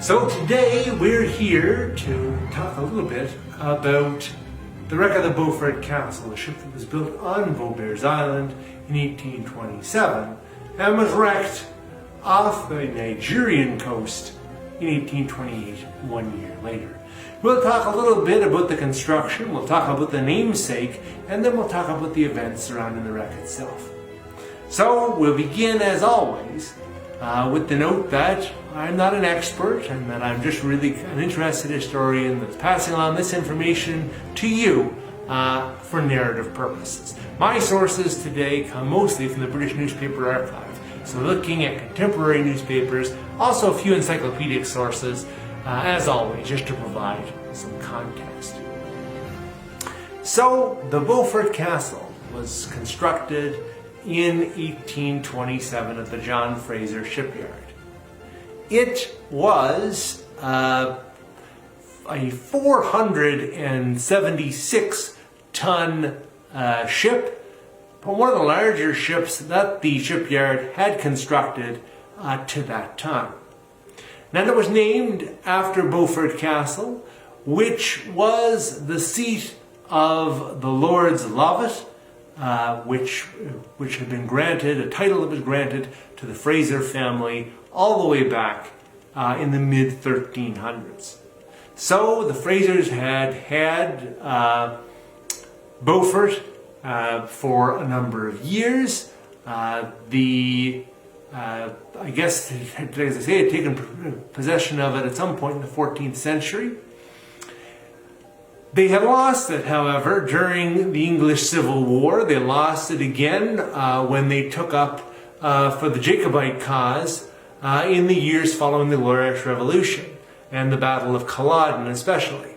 So today we're here to talk a little bit about the wreck of the Beaufort Castle, a ship that was built on Beaubears Island in 1827 and was wrecked off the Nigerian coast in 1828, 1 year later. We'll talk a little bit about the construction, we'll talk about the namesake, and then we'll talk about the events surrounding the wreck itself. So we'll begin, as always, with the note that I'm not an expert and that I'm just really an interested historian that's passing on this information to you for narrative purposes. My sources today come mostly from the British Newspaper Archive, so looking at contemporary newspapers, also a few encyclopedic sources, as always, just to provide some context. So, the Beaufort Castle was constructed in 1827 at the John Fraser shipyard. It was a 476-ton ship, but one of the larger ships that the shipyard had constructed to that time. Now, it was named after Beaufort Castle, which was the seat of the Lords Lovat, which had been granted, a title that was granted to the Fraser family all the way back in the mid-1300s. So the Frasers had Beaufort for a number of years. I guess, as I say, had taken possession of it at some point in the 14th century. They had lost it, however, during the English Civil War. They lost it again when they took up for the Jacobite cause in the years following the Irish Revolution and the Battle of Culloden especially.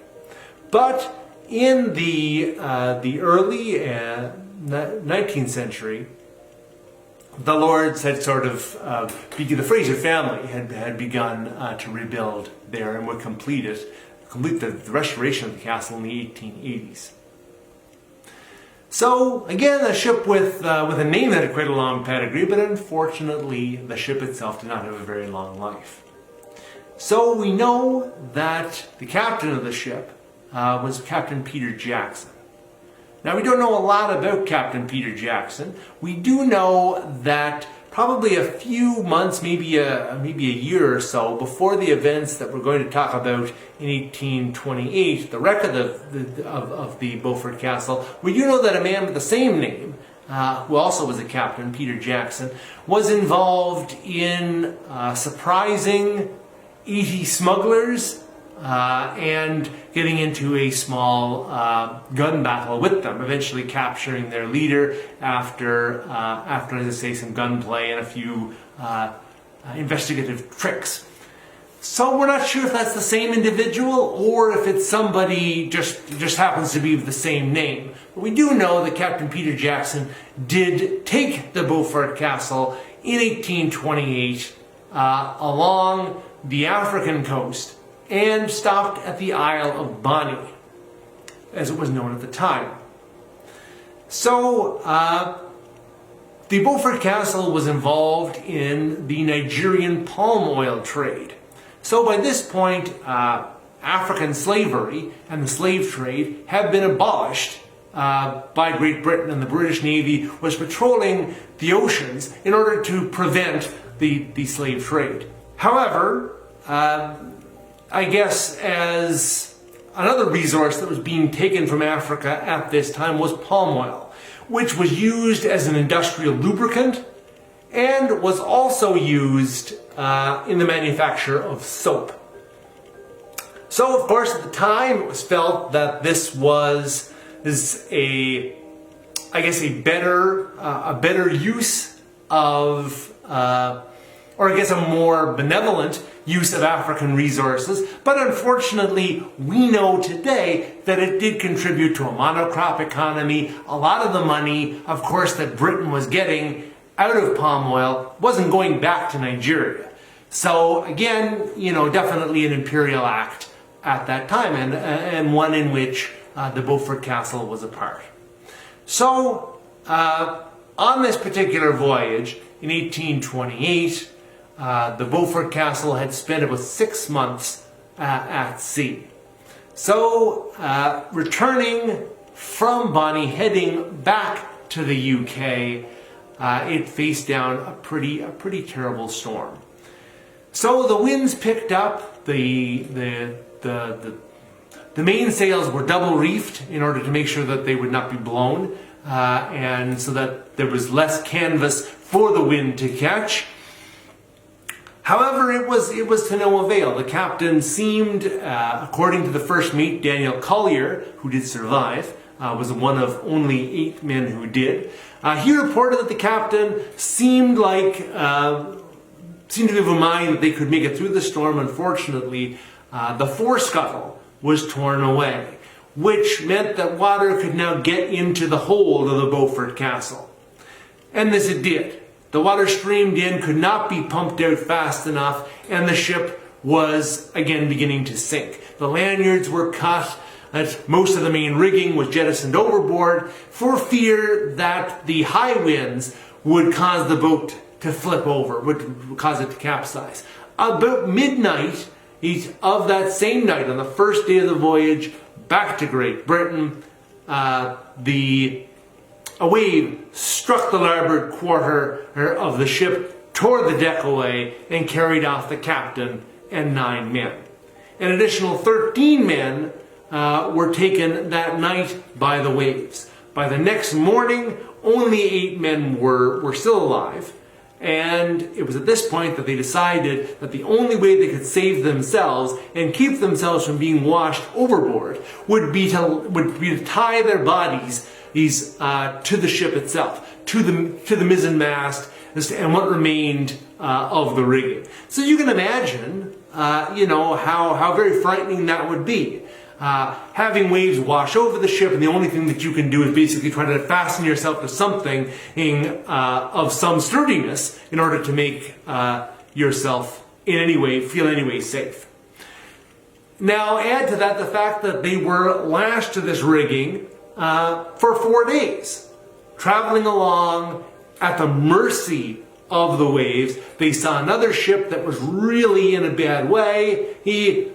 But in the early 19th century, the Lords had the Fraser family had begun to rebuild there and would complete the restoration of the castle in the 1880s. So, again, a ship with a name that had quite a long pedigree, but unfortunately the ship itself did not have a very long life. So we know that the captain of the ship was Captain Peter Jackson. Now, we don't know a lot about Captain Peter Jackson. We do know that probably a few months, maybe a year or so before the events that we're going to talk about in 1828, the wreck of the Beaufort Castle, we do know that a man with the same name, who also was a captain, Peter Jackson, was involved in surprising 80 smugglers and getting into a small gun battle with them, eventually capturing their leader after, as I say, some gunplay and a few investigative tricks. So we're not sure if that's the same individual or if it's somebody just happens to be of the same name. But we do know that Captain Peter Jackson did take the Beaufort Castle in 1828 along the African coast and stopped at the Isle of Bonny, as it was known at the time. So, the Beaufort Castle was involved in the Nigerian palm oil trade. So by this point, African slavery and the slave trade had been abolished by Great Britain, and the British Navy was patrolling the oceans in order to prevent the slave trade. However, I guess as another resource that was being taken from Africa at this time was palm oil, which was used as an industrial lubricant and was also used in the manufacture of soap. So, of course, at the time it was felt that this is a better use of, or I guess a more benevolent use of African resources, but unfortunately we know today that it did contribute to a monocrop economy. A lot of the money, of course, that Britain was getting out of palm oil wasn't going back to Nigeria. So again, definitely an imperial act at that time, and one in which the Beaufort Castle was a part. So on this particular voyage in 1828, the Beaufort Castle had spent about 6 months at sea. So, returning from Bonny, heading back to the UK, it faced down a pretty terrible storm. So the winds picked up. The mainsails were double reefed in order to make sure that they would not be blown, and so that there was less canvas for the wind to catch. However, it was to no avail. The captain seemed, according to the first mate, Daniel Collier, who did survive, was one of only 8 men who did. He reported that the captain seemed to have a mind that they could make it through the storm. Unfortunately, the forescuttle was torn away, which meant that water could now get into the hold of the Beaufort Castle. And this it did. The water streamed in, could not be pumped out fast enough, and the ship was again beginning to sink. The lanyards were cut, most of the main rigging was jettisoned overboard for fear that the high winds would cause the boat to flip over, would cause it to capsize. About midnight of that same night, on the first day of the voyage back to Great Britain, a wave struck the larboard quarter of the ship, tore the deck away, and carried off the captain and 9 men. An additional 13 men were taken that night by the waves. By the next morning, only 8 men were still alive, and it was at this point that they decided that the only way they could save themselves and keep themselves from being washed overboard would be to tie their bodies to the ship itself, to the mizzen mast, and what remained of the rigging. So you can imagine, how very frightening that would be. Having waves wash over the ship, and the only thing that you can do is basically try to fasten yourself to something of some sturdiness in order to make yourself feel any way safe. Now add to that the fact that they were lashed to this rigging for 4 days, traveling along at the mercy of the waves. They saw another ship that was really in a bad way. He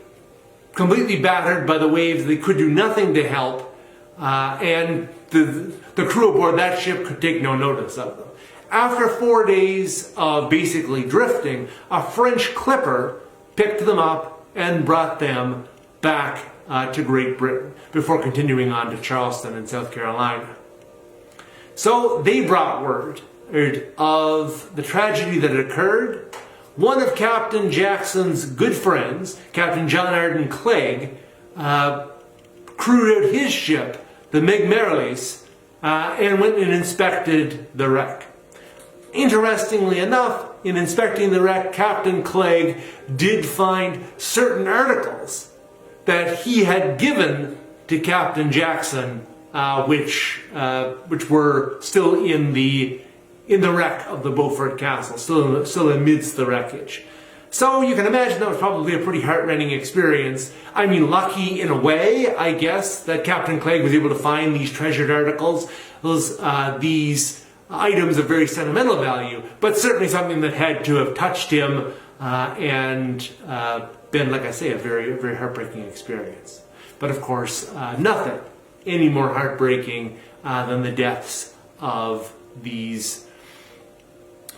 completely battered by the waves. They could do nothing to help, and the crew aboard that ship could take no notice of them. After 4 days of basically drifting, a French clipper picked them up and brought them back to Great Britain before continuing on to Charleston in South Carolina. So they brought word of the tragedy that had occurred. One of Captain Jackson's good friends, Captain John Arden Clegg, crewed out his ship, the Meg Merrilees, and went and inspected the wreck. Interestingly enough, in inspecting the wreck, Captain Clegg did find certain articles that he had given to Captain Jackson, which were still in the wreck of the Beaufort Castle, still amidst the wreckage. So you can imagine that was probably a pretty heart-rending experience. I mean, lucky in a way, I guess, that Captain Clegg was able to find these treasured articles, these items of very sentimental value, but certainly something that had to have touched him and been, like I say, a very, very heartbreaking experience. But of course, nothing any more heartbreaking than the deaths of these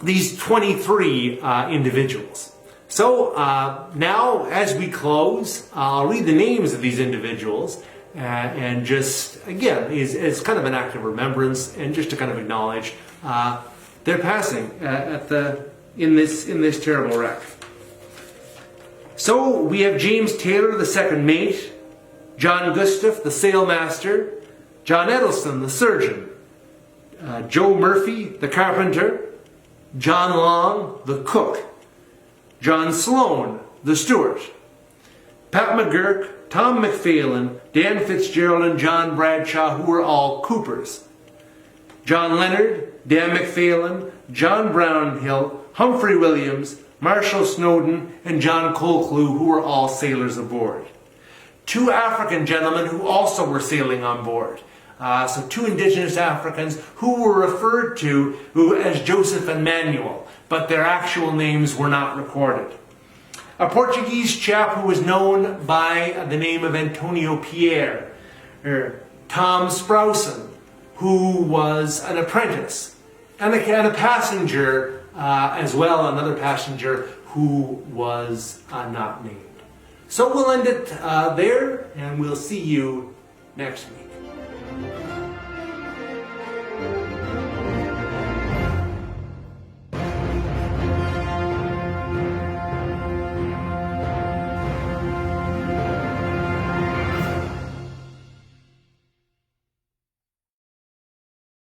23 individuals. So now, as we close, I'll read the names of these individuals and just, again, is kind of an act of remembrance and just to kind of acknowledge their passing in this terrible wreck. So we have James Taylor, the second mate, John Gustav, the sailmaster, John Edelston, the surgeon, Joe Murphy, the carpenter, John Long, the cook, John Sloan, the steward, Pat McGurk, Tom McPhailin, Dan Fitzgerald, and John Bradshaw, who were all coopers, John Leonard, Dan McPhailin, John Brownhill, Humphrey Williams, Marshall Snowden, and John Colcleugh, who were all sailors aboard. 2 African gentlemen who also were sailing on board, So two indigenous Africans who were referred to as Joseph and Manuel, but their actual names were not recorded. A Portuguese chap who was known by the name of Antonio Pierre, or Tom Sprousen, who was an apprentice, and a passenger as well, another passenger who was not named. So we'll end it there, and we'll see you next week.